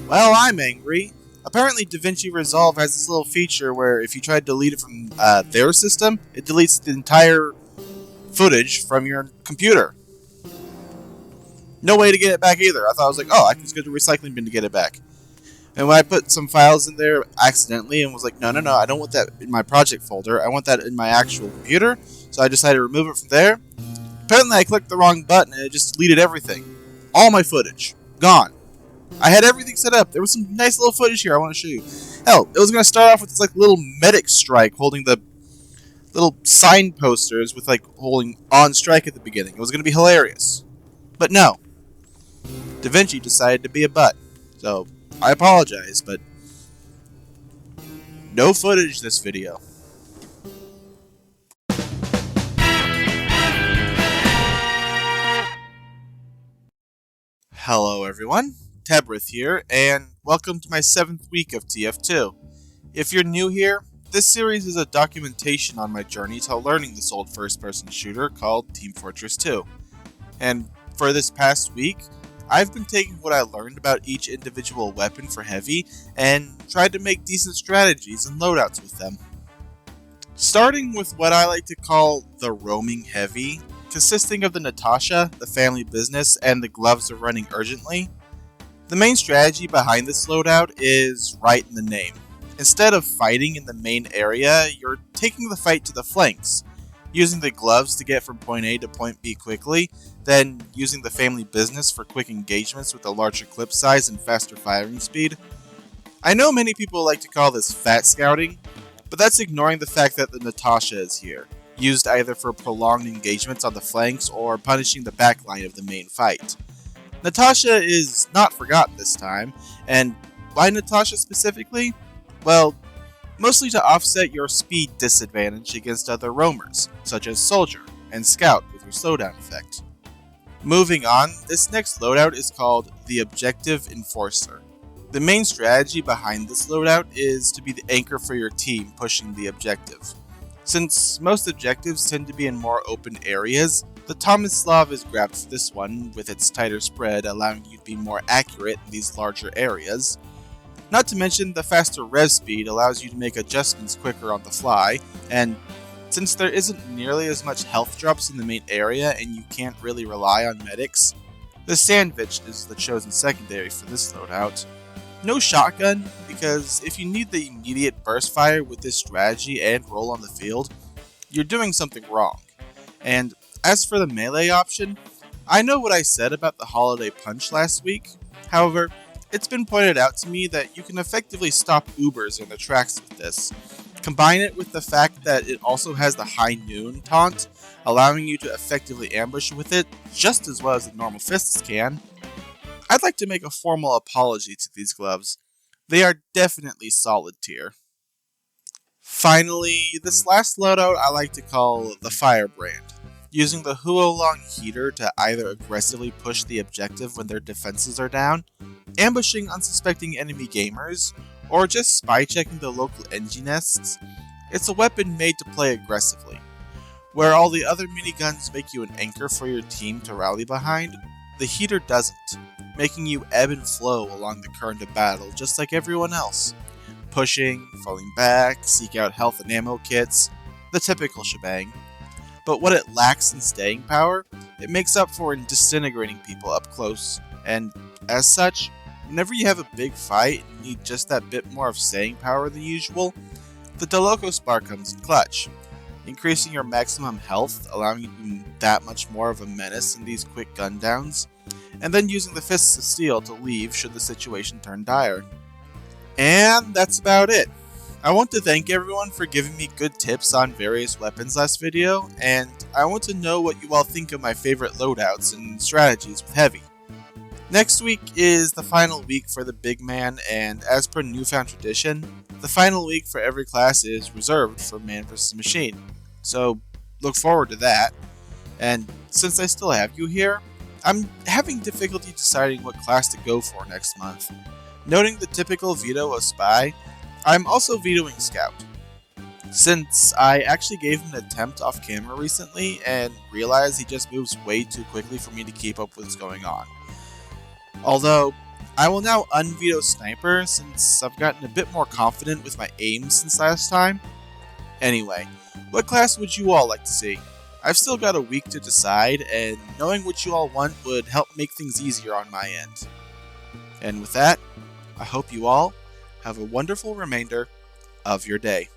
Well, I'm angry. Apparently, DaVinci Resolve has this little feature where if you try to delete it from their system, it deletes the entire footage from your computer. No way to get it back either. I thought I was like, oh, I can just go to the recycling bin to get it back. And when I put some files in there accidentally and was like, no, I don't want that in my project folder. I want that in my actual computer. So I decided to remove it from there. Apparently, I clicked the wrong button and it just deleted everything. All my footage. Gone. I had everything set up. There was some nice little footage here I want to show you. Hell, it was going to start off with this like little medic strike holding the little sign posters with like holding on strike at the beginning. It was going to be hilarious. But no. DaVinci decided to be a butt. So, I apologize, but no footage this video. Hello everyone, Tebrith here, and welcome to my 7th week of TF2. If you're new here, this series is a documentation on my journey to learning this old first-person shooter called Team Fortress 2. And for this past week, I've been taking what I learned about each individual weapon for heavy and tried to make decent strategies and loadouts with them. Starting with what I like to call the roaming heavy, consisting of the Natasha, the family business, and the gloves of running urgently. The main strategy behind this loadout is right in the name. Instead of fighting in the main area, you're taking the fight to the flanks, using the gloves to get from point A to point B quickly, then using the family business for quick engagements with a larger clip size and faster firing speed. I know many people like to call this fat scouting, but that's ignoring the fact that the Natasha is here, used either for prolonged engagements on the flanks or punishing the backline of the main fight. Natasha is not forgotten this time, and why Natasha specifically? Well, mostly to offset your speed disadvantage against other roamers, such as Soldier and Scout with your slowdown effect. Moving on, this next loadout is called the Objective Enforcer. The main strategy behind this loadout is to be the anchor for your team pushing the objective. Since most objectives tend to be in more open areas, the Tomislav is grabbed for this one with its tighter spread, allowing you to be more accurate in these larger areas. Not to mention, the faster rev speed allows you to make adjustments quicker on the fly, and since there isn't nearly as much health drops in the main area and you can't really rely on medics, the Sandwich is the chosen secondary for this loadout. No shotgun, because if you need the immediate burst fire with this strategy and roll on the field, you're doing something wrong. And as for the melee option, I know what I said about the Holiday Punch last week, however, it's been pointed out to me that you can effectively stop Ubers in their tracks with this. Combine it with the fact that it also has the High Noon taunt, allowing you to effectively ambush with it just as well as the normal fists can. I'd like to make a formal apology to these gloves. They are definitely solid tier. Finally, this last loadout I like to call the Firebrand, using the Huolong heater to either aggressively push the objective when their defenses are down, ambushing unsuspecting enemy gamers, or just spy checking the local NG nests. It's a weapon made to play aggressively. Where all the other miniguns make you an anchor for your team to rally behind, the heater doesn't, making you ebb and flow along the current of battle just like everyone else. Pushing, falling back, seek out health and ammo kits, the typical shebang. But what it lacks in staying power, it makes up for in disintegrating people up close, and as such, whenever you have a big fight and need just that bit more of staying power than usual, the Doloco Spar comes in clutch, increasing your maximum health, allowing you to be that much more of a menace in these quick gundowns, and then using the Fists of Steel to leave should the situation turn dire. And that's about it. I want to thank everyone for giving me good tips on various weapons last video, and I want to know what you all think of my favorite loadouts and strategies with heavy. Next week is the final week for the big man, and as per newfound tradition, the final week for every class is reserved for Man vs. Machine. So look forward to that. And since I still have you here, I'm having difficulty deciding what class to go for next month. Noting the typical veto of Spy, I'm also vetoing Scout. Since I actually gave him an attempt off camera recently and realized he just moves way too quickly for me to keep up with what's going on. Although, I will now unveto Sniper since I've gotten a bit more confident with my aim since last time. Anyway, what class would you all like to see? I've still got a week to decide, and knowing what you all want would help make things easier on my end. And with that, I hope you all have a wonderful remainder of your day.